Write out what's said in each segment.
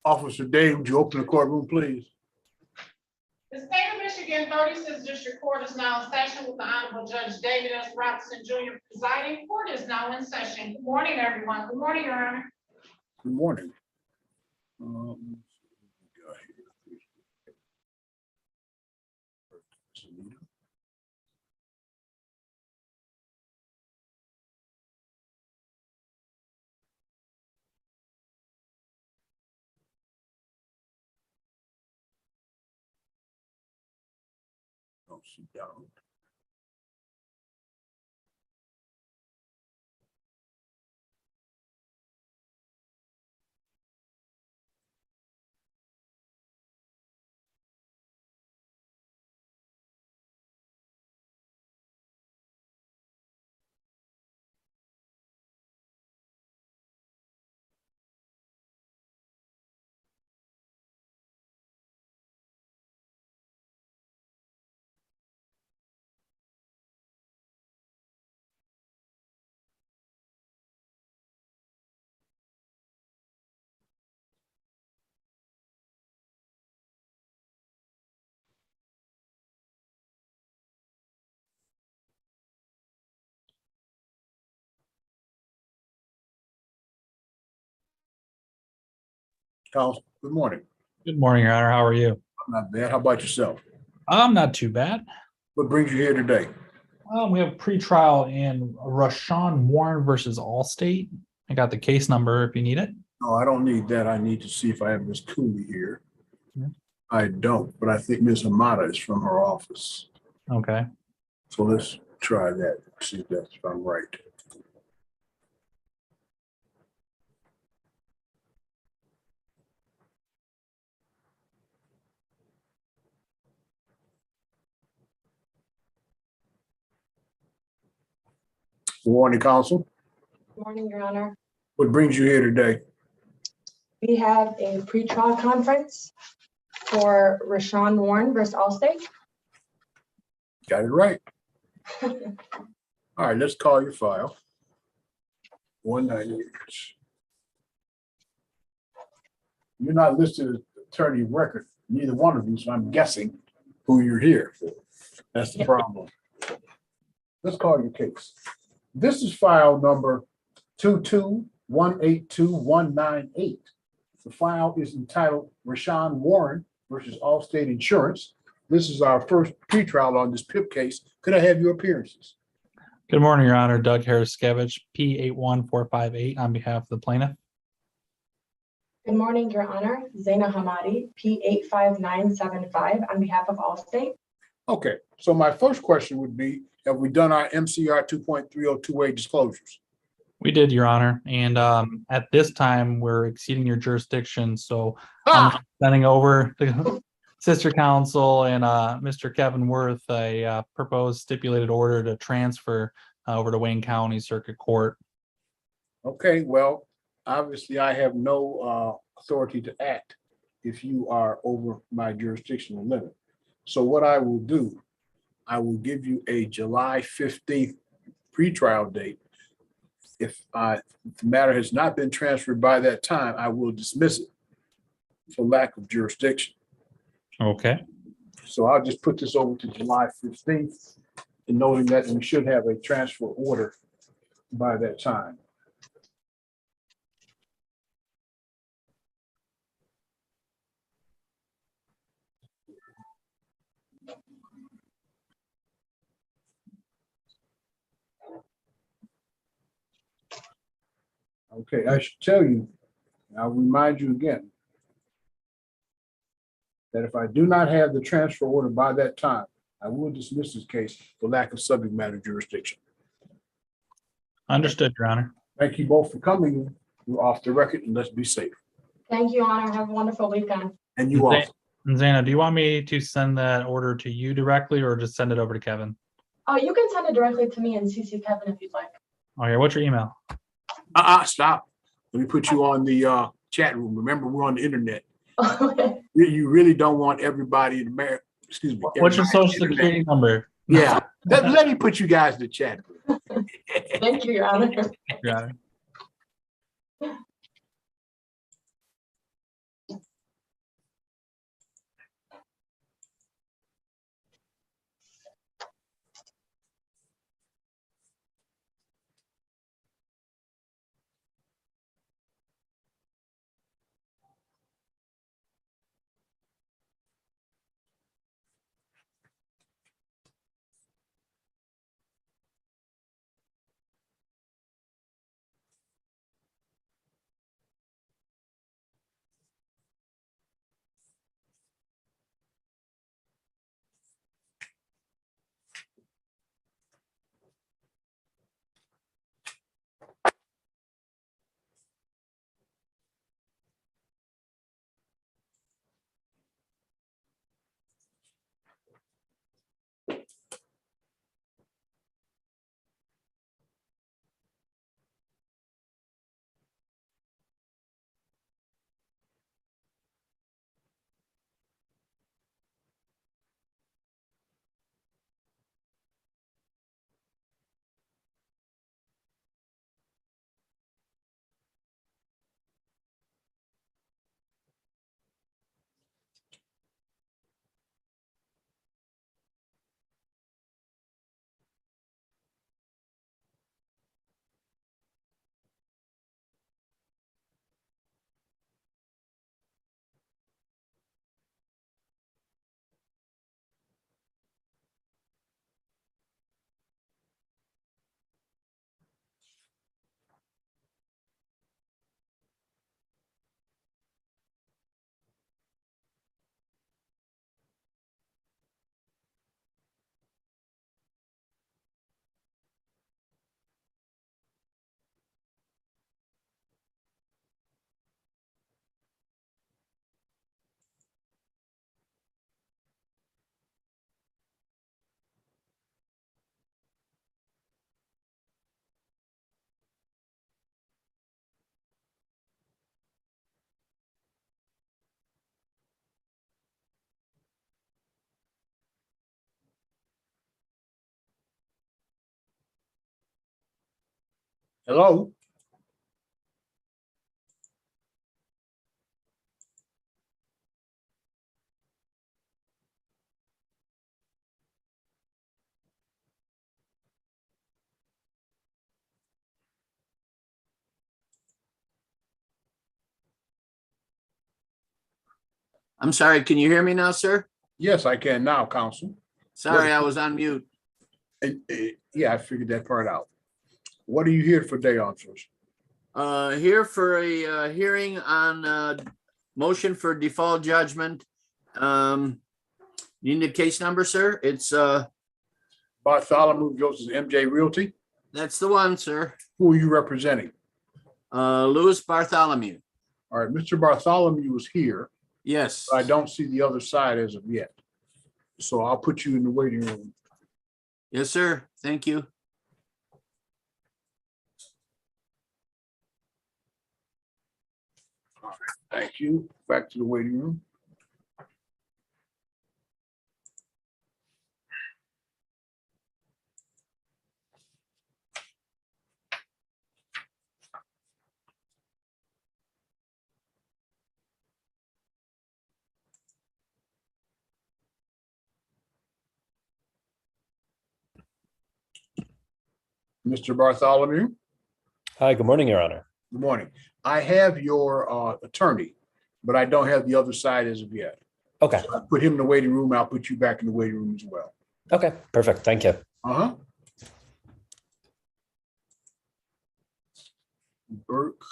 Officer Day, would you open the courtroom, please? The state of Michigan 36th District Court is now in session with the Honorable Judge David S. Robinson Jr. presiding. Court is now in session. Good morning, everyone. Good morning, Your Honor. Good morning. Oh, she down. Counsel, good morning. Good morning, Your Honor. How are you? I'm not bad. How about yourself? I'm not too bad. What brings you here today? We have pretrial in Rashawn Warren versus Allstate. I got the case number if you need it. No, I don't need that. I need to see if I have Ms. Cooley here. Yeah. I don't, but I think Ms. Hamada is from her office. Okay. So let's try that, see if I'm right. Good morning, Counsel. Good morning, Your Honor. What brings you here today? We have a pretrial conference for Rashawn Warren versus Allstate. Got it right. All right, let's call your file. 198. You're not listed as attorney of record, neither one of you, so I'm guessing who you're here for. That's the problem. Let's call your case. This is file number 22182-198. The file is entitled Rashawn Warren versus Allstate Insurance. This is our first pretrial on this PIP case. Could I have your appearances? Good morning, Your Honor. Doug Harris-Skevich, P81458 on behalf of the plaintiff. Good morning, Your Honor. Zaina Hamadi, P85975 on behalf of Allstate. Okay, so my first question would be, have we done our MCR 2.3028 disclosures? We did, Your Honor. And at this time, we're exceeding your jurisdiction. So I'm sending over the sister counsel and Mr. Kevin Worth a proposed stipulated order to transfer over to Wayne County Circuit Court. Okay, well, obviously I have no authority to act if you are over my jurisdictional limit. So what I will do, I will give you a July 15th pretrial date. If the matter has not been transferred by that time, I will dismiss it for lack of jurisdiction. Okay. So I'll just put this over to July 15th and noting that we should have a transfer order by that time. Okay, I should tell you, I'll remind you again, that if I do not have the transfer order by that time, I will dismiss this case for lack of subject matter jurisdiction. Understood, Your Honor. Thank you both for coming. We're off the record and let's be safe. Thank you, Your Honor. Have a wonderful weekend. And you also. And Zaina, do you want me to send that order to you directly or just send it over to Kevin? Oh, you can send it directly to me and CC Kevin if you'd like. Okay, what's your email? Stop. Let me put you on the chat room. Remember, we're on the internet. Okay. You really don't want everybody in America, excuse me. What's your social everybody in security number? Yeah, let me put you guys in the chat room. Thank you, Your Honor. Your Honor. Hello? I'm sorry, can you hear me now, sir? Yes, I can now, Counsel. Sorry, I was on mute. Yeah, I figured that part out. What are you here for today, officers? Here for a hearing on motion for default judgment. You need a case number, sir? It's Bartholomew Joseph MJ Realty. that's the one, sir. Who are you representing? Louis Bartholomew. All right, Mr. Bartholomew is here. Yes. I don't see the other side as of yet. So I'll put you in the waiting room. Yes, sir. Thank you. Thank you. Back to the waiting room. Mr. Bartholomew, Hi, good morning, Your Honor. good morning. I have your attorney, but I don't have the other side as of yet. Okay, So I put him in the waiting room. I'll put you back in the waiting room as well. okay, perfect. Thank you. Uh-huh. Burke,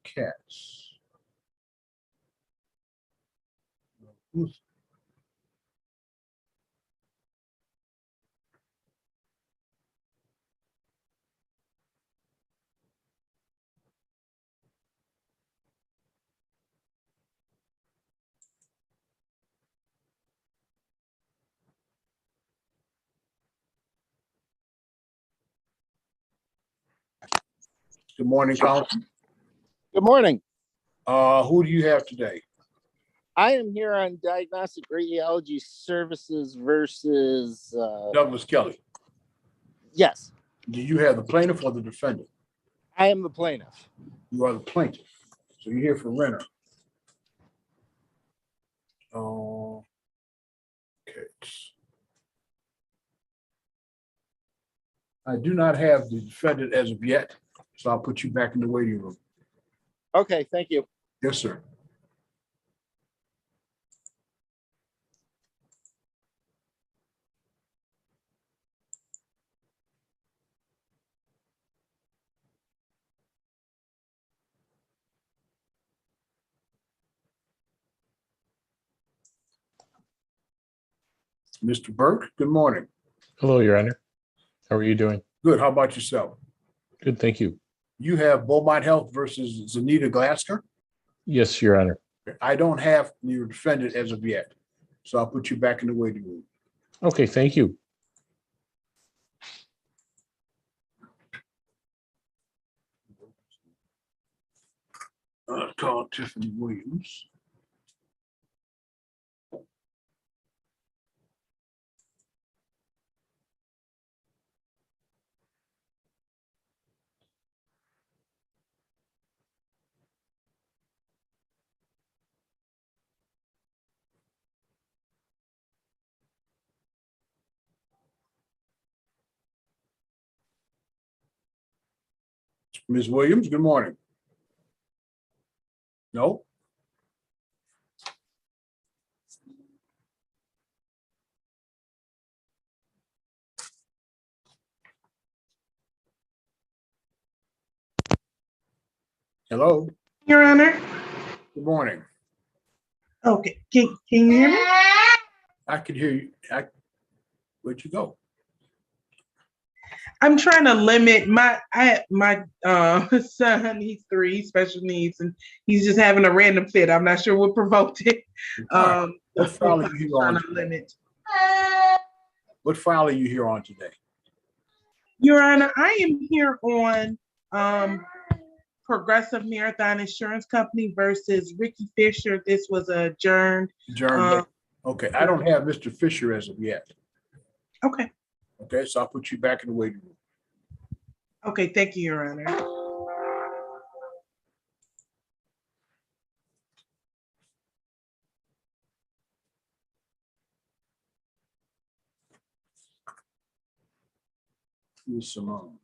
Katz. Good morning, Counsel. Good morning. Who do you have today? I am here on diagnostic radiology services versus, Douglas Kelly. yes, Do you have the plaintiff or the defendant? I am the plaintiff. You are the plaintiff. So you're here for Renner. Okay. I do not have the defendant as of yet, so I'll put you back in the waiting room. Okay, thank you. Yes, sir. Mr. Burke, good morning. Hello, Your Honor. How are you doing? Good. How about yourself? Good, thank you. You have Beaumont Health versus Zanita Glasker. Yes, Your Honor. I don't have your defendant as of yet, so I'll put you back in the waiting room. Okay, thank you. Call Tiffany Williams. Ms. Williams, good morning. No? Hello, Your Honor. good morning. Okay, can you hear me? I can hear you. Where'd you go? I'm trying to limit my son, he's 3, special needs, and he's just having a random fit. I'm not sure what provoked it. What file are you here on? Trying to limit. What file are you here on today? Your Honor, I am here on Progressive Marathon Insurance Company versus Ricky Fisher. This was adjourned. Adjourned. Okay, I don't have Mr. Fisher as of yet. Okay. Okay, so I'll put you back in the waiting room. Okay, thank you, Your Honor. Ms. Simone.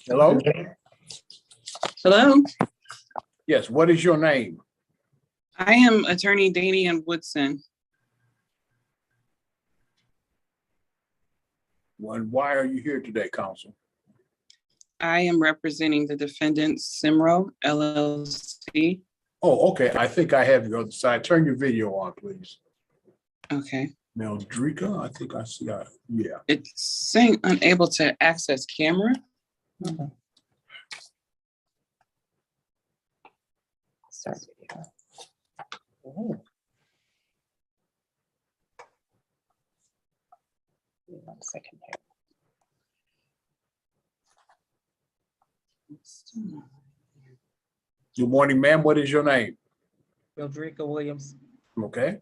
Hello? Hello, Yes, what is your name? I am Attorney Danian Woodson. And why are you here today, counsel? I am representing the defendant Simro LLC. Oh, okay. I think I have your other side. Turn your video on, please. Okay, Meldrika, I think I see. Yeah. it's saying unable to access camera. Start video. Oh. Give me 1 second here. Good morning, ma'am. What is your name? Mildrika Williams. Okay.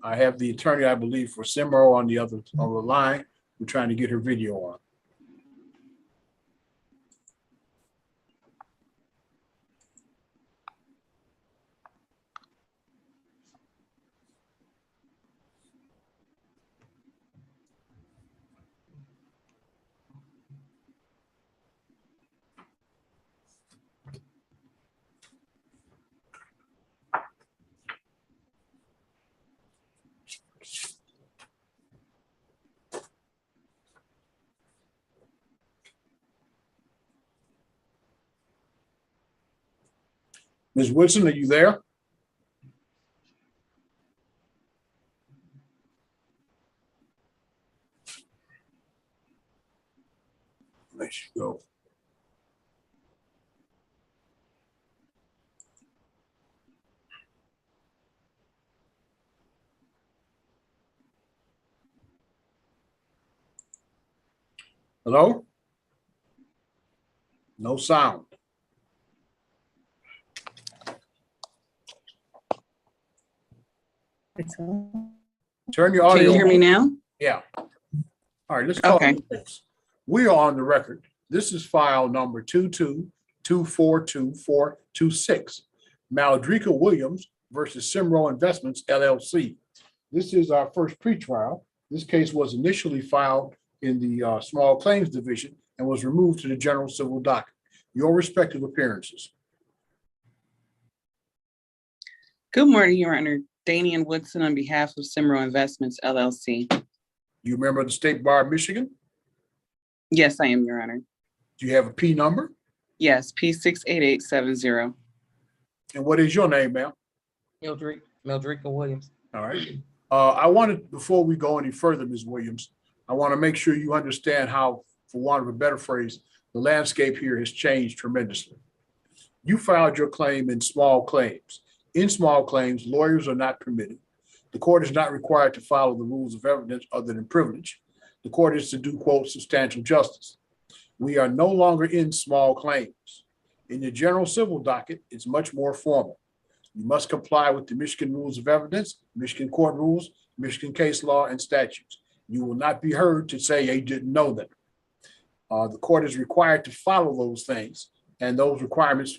I have the attorney, I believe, for Simro on the line. We're trying to get her video on. Ms. Woodson, are you there? There she go. Hello? No sound. Turn your Can audio you hear me on. now? Yeah. All right, let's talk Okay. about this. We are on the record. This is file number 222422426. Maldrika Williams versus Simro Investments LLC. This is our first pretrial. This case was initially filed in the small claims division and was removed to the general civil docket. Your respective appearances. Good morning, Your Honor. Danian Woodson on behalf of Simro Investments LLC. You remember the State Bar of Michigan? Yes, I am, Your Honor. Do you have a P number? Yes, P68870. And what is your name, ma'am? Mildrika Williams. All right. I wanted, before we go any further, Ms. Williams, I want to make sure you understand how, for want of a better phrase, the landscape here has changed tremendously. You filed your claim in small claims. In small claims, lawyers are not permitted. The court is not required to follow the rules of evidence other than privilege. The court is to do, quote, substantial justice. We are no longer in small claims. In the general civil docket, it's much more formal. You must comply with the Michigan rules of evidence, Michigan court rules, Michigan case law, and statutes. You will not be heard to say you didn't know them. The court is required to follow those things, and those requirements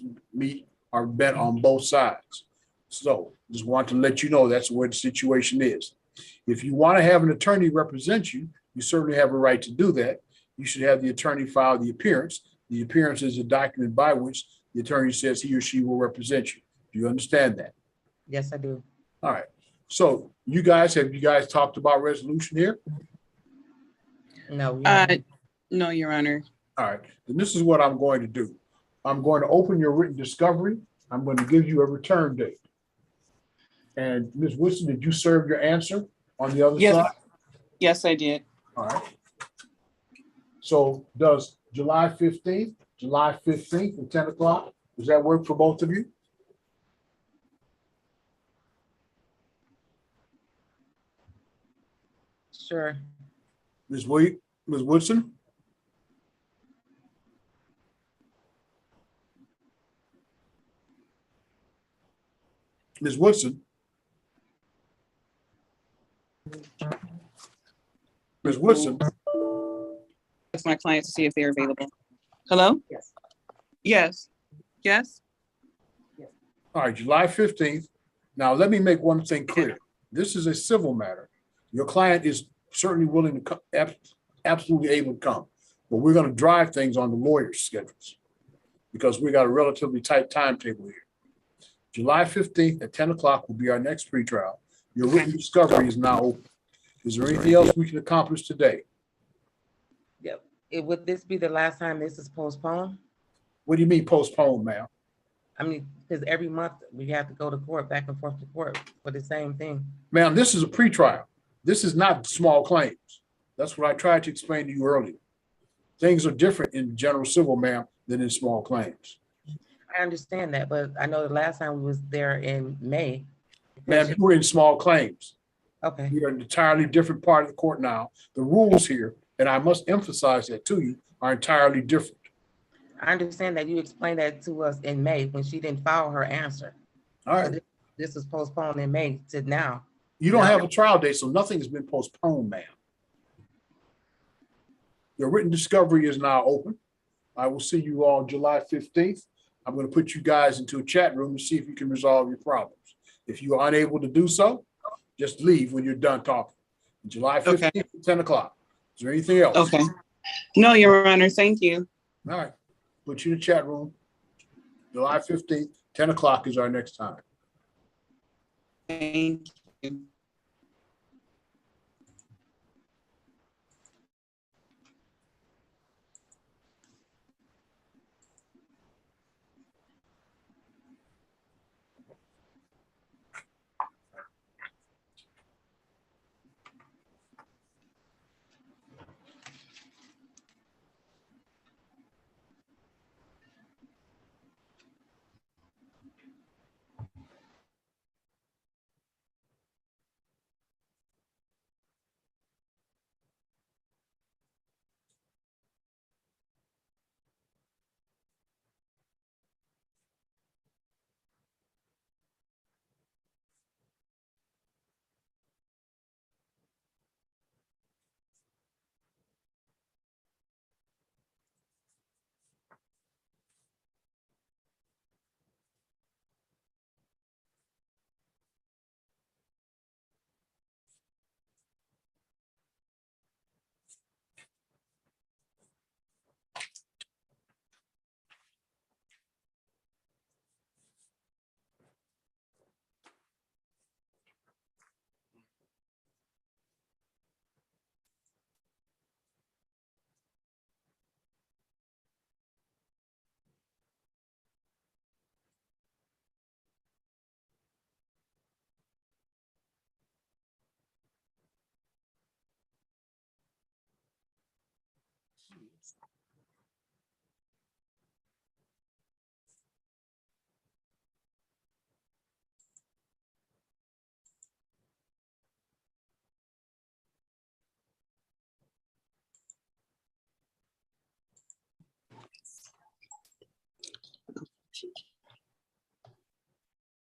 are met on both sides. So just want to let you know that's where the situation is. If you want to have an attorney represent you, you certainly have a right to do that. You should have the attorney file the appearance. The appearance is a document by which the attorney says he or she will represent you. Do you understand that? Yes, I do. All right. So have you guys talked about resolution here? No. No, Your Honor. All right. Then this is what I'm going to do. I'm going to open your written discovery. I'm going to give you a return date. And Ms. Woodson, did you serve your answer on the other side? Yes, I did. All right. So does July 15th at 10 o'clock, does that work for both of you? Sure. Ms. Ms. Woodson? Ms. Woodson? Ms. Woodson? Ask my clients to see if they're available. Hello? Yes. Yes. Yes? All right, July 15th. Now, let me make one thing clear. This is a civil matter. Your client is certainly willing to come, absolutely able to come, but we're going to drive things on the lawyer's schedules because we got a relatively tight timetable here. July 15th at 10 o'clock will be our next pretrial. Your written discovery is now open. Is there anything else we can accomplish today? Yep. Would this be the last time this is postponed? What do you mean postpone, ma'am? I mean, because every month we have to go to court, back and forth to court for the same thing. Ma'am, this is a pretrial. This is not small claims. That's what I tried to explain to you earlier. Things are different in general civil, ma'am, than in small claims. I understand that, but I know the last time we was there in May. Ma'am, you were in small claims. Okay, You're an entirely different part of the court now. The rules here, and I must emphasize that to you, are entirely different. I understand that you explained that to us in May when she didn't file her answer. All So right. this was postponed in May to now. You don't have a trial date, so nothing has been postponed, ma'am. Your written discovery is now open. I will see you all July 15th. I'm going to put you guys into a chat room to see if you can resolve your problems. If you are unable to do so, just leave when you're done talking. July 15th at 10 o'clock. Is there anything else? Okay. No, Your Honor, thank you. All right. Put you in the chat room. July 15th, 10 o'clock is our next time. Thank you.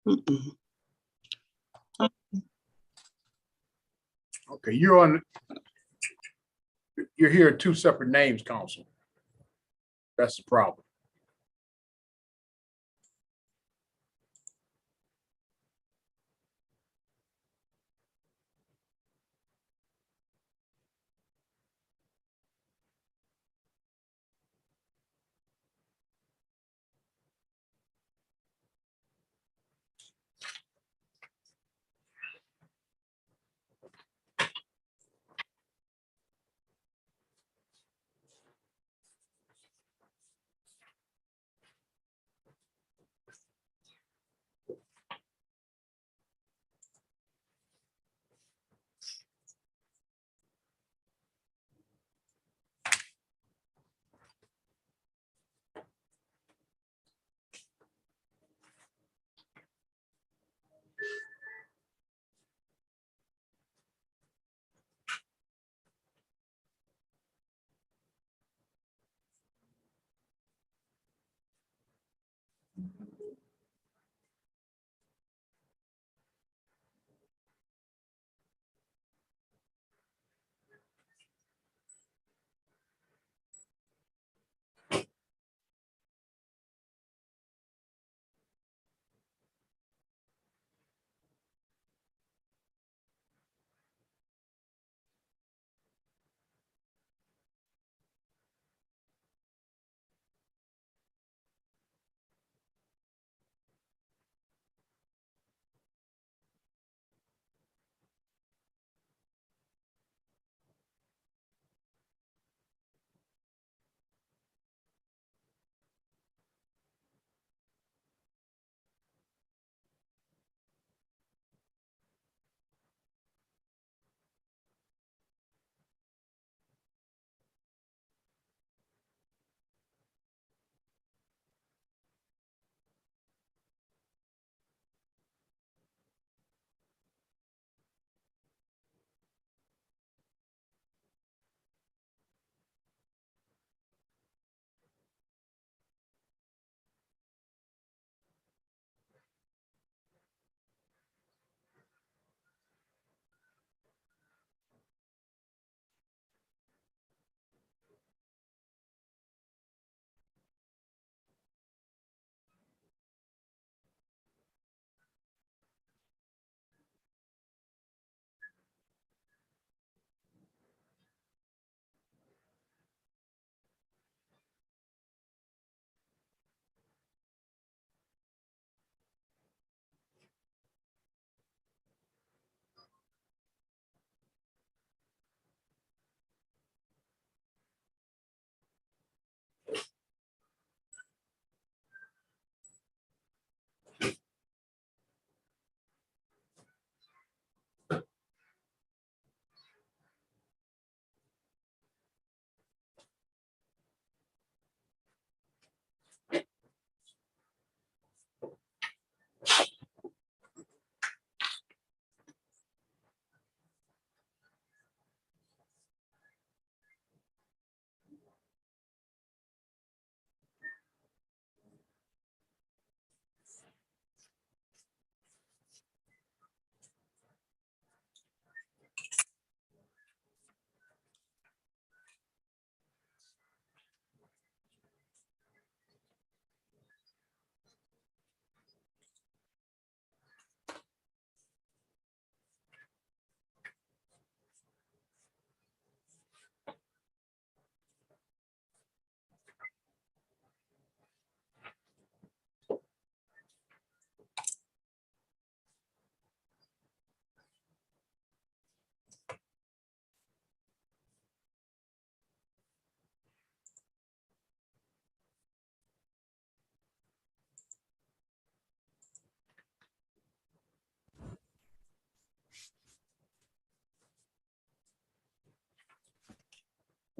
Mm-mm. Okay, you're here in two separate names, counsel. That's the problem.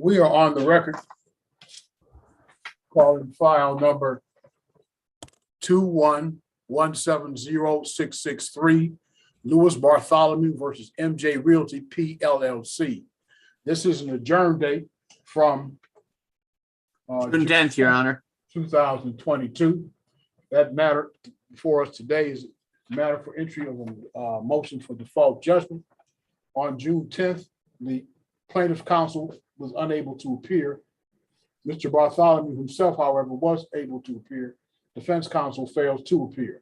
We are on the record calling file number 211706663, Louis Bartholomew versus MJ Realty PLLC. This is an adjourned date from June 10th, Your Honor. 2022. That matter before us today is a matter for entry of a motion for default judgment. On June 10th, the plaintiff's counsel was unable to appear. Mr. Bartholomew himself, however, was able to appear. Defense counsel fails to appear.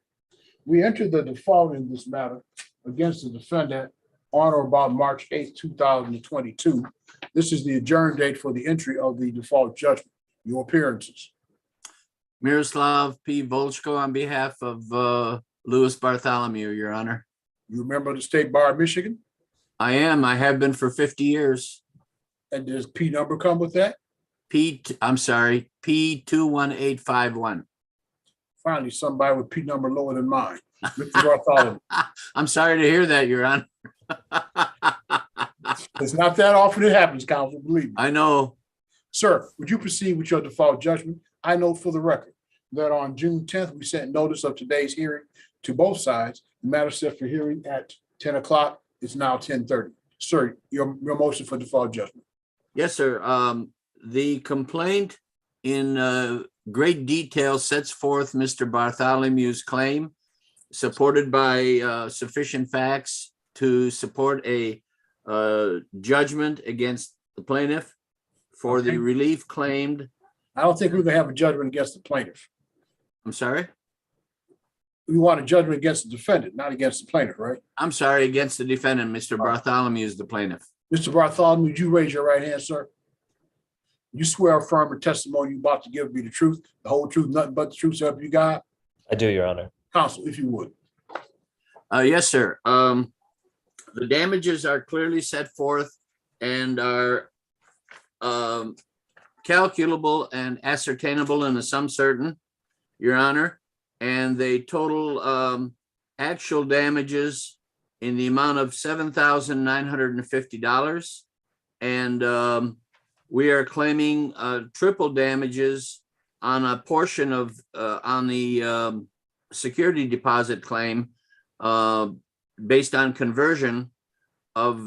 We entered the default in this matter against the defendant on or about March 8th, 2022. This is the adjourned date for the entry of the default judgment. Your appearances. Miroslav P. Volchko on behalf of Louis Bartholomew, Your Honor. You remember the State Bar of Michigan? I am. I have been for 50 years. And does P number come with that? I'm sorry, P21851. Finally, somebody with P number lower than mine. Mr. Bartholomew. I'm sorry to hear that, Your Honor. It's not that often it happens, counsel, believe me. I know. Sir, would you proceed with your default judgment? I note for the record that on June 10th, we sent notice of today's hearing to both sides. The matter set for hearing at 10 o'clock. It's now 10:30. Sir, your motion for default judgment. Yes, sir. The complaint in great detail sets forth Mr. Bartholomew's claim, supported by sufficient facts to support a judgment against the plaintiff for the relief claimed. I don't think we're gonna have a judgment against the plaintiff. I'm sorry? We want a judgment against the defendant, not against the plaintiff, right? I'm sorry, against the defendant. Mr. Bartholomew is the plaintiff. Mr. Bartholomew, would you raise your right hand, sir? You swear affirm the testimony you're about to give be the truth, the whole truth, nothing but the truth, so help you God? I do, Your Honor. Counsel, if you would. Yes, sir. The damages are clearly set forth and are calculable and ascertainable in a sum certain, Your Honor, and they total actual damages in the amount of $7,950. And we are claiming triple damages on a portion of on the security deposit claim based on conversion of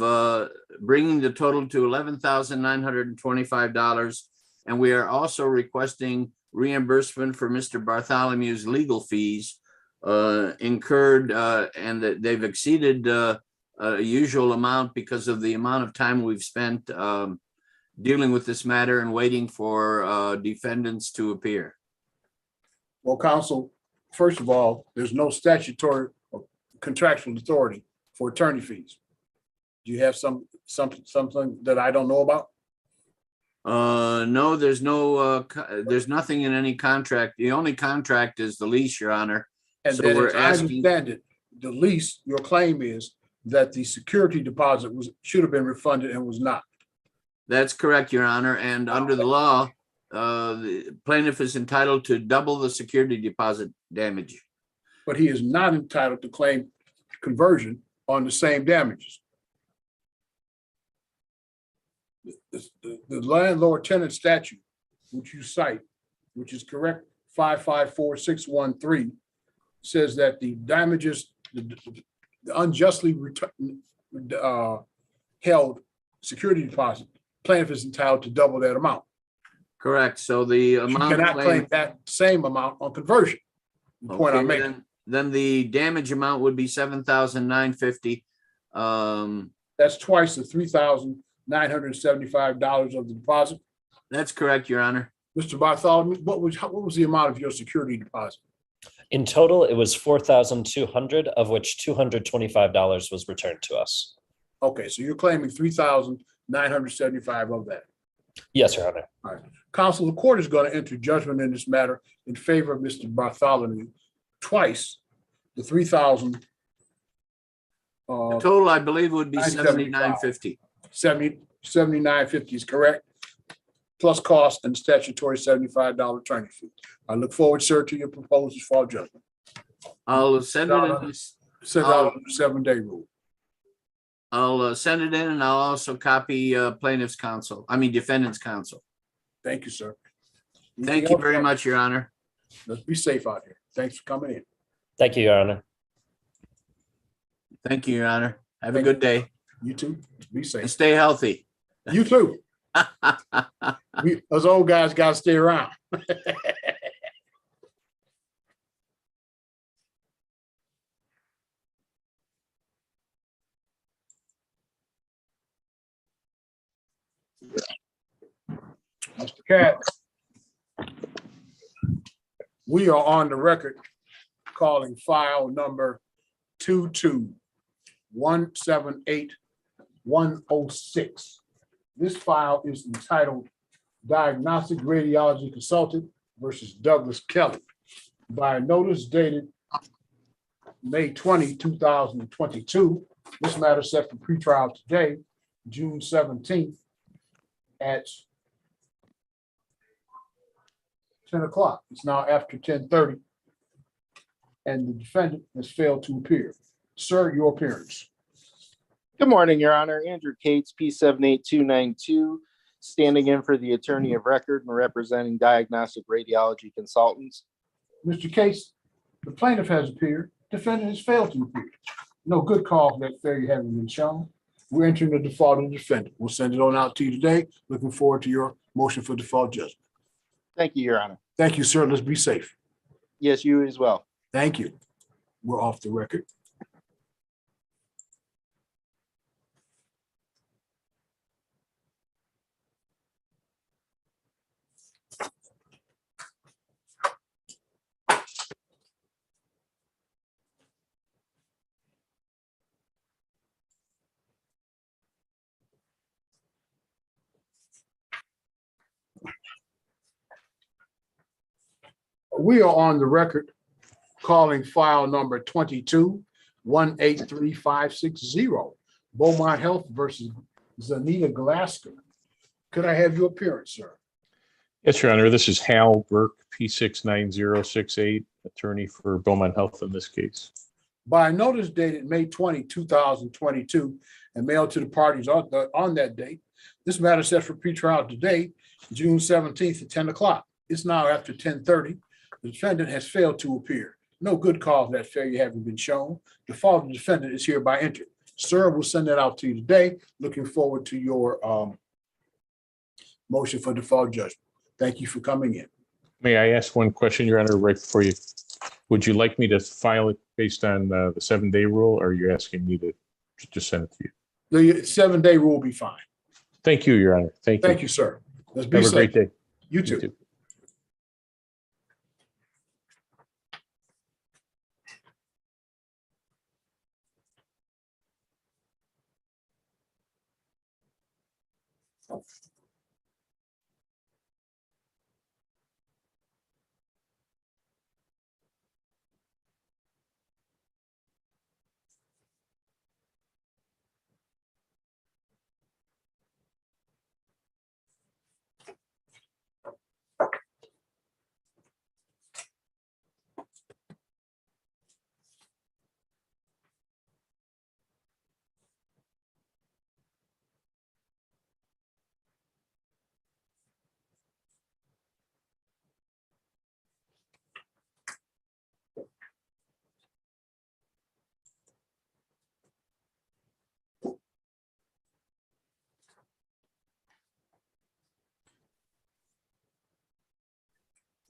bringing the total to $11,925. And we are also requesting reimbursement for Mr. Bartholomew's legal fees incurred and that they've exceeded a usual amount because of the amount of time we've spent dealing with this matter and waiting for defendants to appear. Well, counsel, first of all, there's no statutory or contractual authority for attorney fees. Do you have something that I don't know about? No, there's there's nothing in any contract. The only contract is the lease, Your Honor. And So then we're as I asking, understand it, the lease, your claim is that the security deposit should have been refunded and was not. that's correct, Your Honor. And under the law, the plaintiff is entitled to double the security deposit damage. But he is not entitled to claim conversion on the same damages. The landlord tenant statute, which you cite, which is correct, 554-613, says that the damages, the unjustly held security deposit, plaintiff is entitled to double that amount. Correct. So the You amount cannot claim claimed, that same amount on conversion. The point I'm okay, making. then the damage amount would be $7,950. That's twice the $3,975 of the deposit. That's correct, Your Honor. Mr. Bartholomew, what was the amount of your security deposit? In total, it was $4,200, of which $225 was returned to us. Okay, so you're claiming $3,975 of that. Yes, Your Honor. All right. Counsel, the court is going to enter judgment in this matter in favor of Mr. Bartholomew twice, the $3,000. The total, I believe, would be $975. $7,950. $79.50 is correct, plus cost and statutory $75 attorney fee. I look forward, sir, to your proposals for judgment. I'll send it in this. Send out a 7-day rule. I'll send it in and I'll also copy plaintiff's counsel, defendant's counsel. Thank you, sir. Thank Anything you else, very sir? much, Your Honor. Let's be safe out here. Thanks for coming in. Thank you, Your Honor. Thank you, Your Honor. Have a Thank good day You too. Be and safe. stay healthy. You too. We, us old guys, gotta stay around. Mr. Katz. We are on the record calling file number 22178-106. This file is entitled Diagnostic Radiology Consultant versus Douglas Kelly. By notice dated May 20, 2022, this matter set for pretrial today, June 17th at 10 o'clock. It's now after 10:30, and the defendant has failed to appear. Sir, your appearance. Good morning, Your Honor. Andrew Cates, P78292, standing in for the attorney of record and representing Diagnostic Radiology Consultants. Mr. Case, the plaintiff has appeared. Defendant has failed to appear. No good cause for that failure having been shown. We're entering the default of the defendant. We'll send it on out to you today. Looking forward to your motion for default judgment. Thank you, Your Honor. Thank you, sir. Let's be safe. Yes, you as well. Thank you. We're off the record. We are on the record calling file number 22-183560, Beaumont Health versus Zanita Glasgow. Could I have your appearance, sir? Yes, Your Honor. This is Hal Burke, P69068, attorney for Beaumont Health in this case. By notice dated May 20, 2022, and mailed to the parties on that date, this matter set for pretrial today, June 17th at 10 o'clock. It's now after 10:30. The defendant has failed to appear. No good cause for that failure having been shown. The fault of the defendant is hereby entered. Sir, we'll send that out to you today. Looking forward to your motion for default judgment. Thank you for coming in. May I ask one question, Your Honor, right before you? Would you like me to file it based on the 7-day rule, or are you asking me to just send it to you? The 7-day rule will be fine. Thank you, Your Honor. Thank you. Thank you, sir. Let's be Have a safe. great day. You too.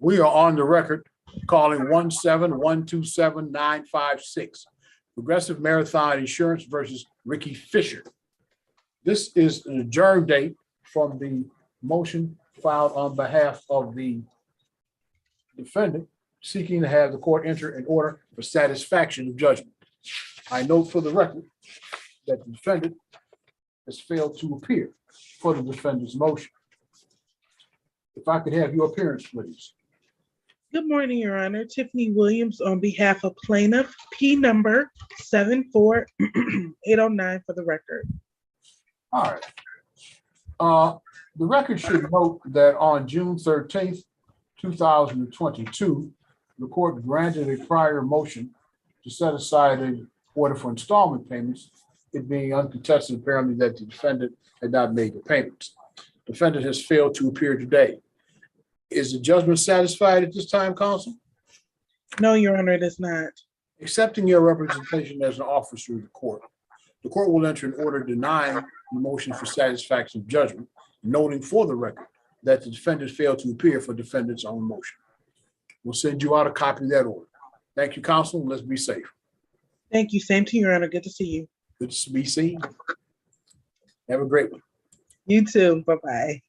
We are on the record calling 17127-956, Progressive Marathon Insurance versus Ricky Fisher. This is an adjourned date from the motion filed on behalf of the defendant seeking to have the court enter an order for satisfaction of judgment. I note for the record that the defendant has failed to appear for the defendant's motion. If I could have your appearance, please. Good morning, Your Honor. Tiffany Williams on behalf of plaintiff, P number 74809 for the record. All right. The record should note that on June 13th, 2022, the court granted a prior motion to set aside an order for installment payments it being uncontested apparently that the defendant had not made the payments. Defendant has failed to appear today. Is the judgment satisfied at this time, counsel? No, Your Honor, it is not. Accepting your representation as an officer of the court will enter an order denying the motion for satisfaction of judgment, noting for the record that the defendant failed to appear for defendant's own motion. We'll send you out a copy of that order. Thank you, counsel. Let's be safe. Thank you. Same to you, Your Honor. Good to see you. Good to be seen. Have a great one. You too. Bye-bye.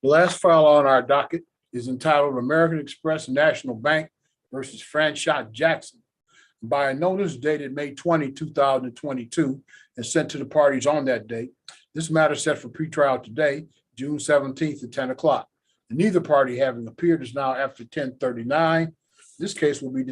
The last file on our docket is entitled American Express National Bank versus Franchot Jackson. By a notice dated May 20, 2022, and sent to the parties on that date, this matter is set for pretrial today, June 17th at 10 o'clock. Neither party having appeared is now after 10:39. This case will be decided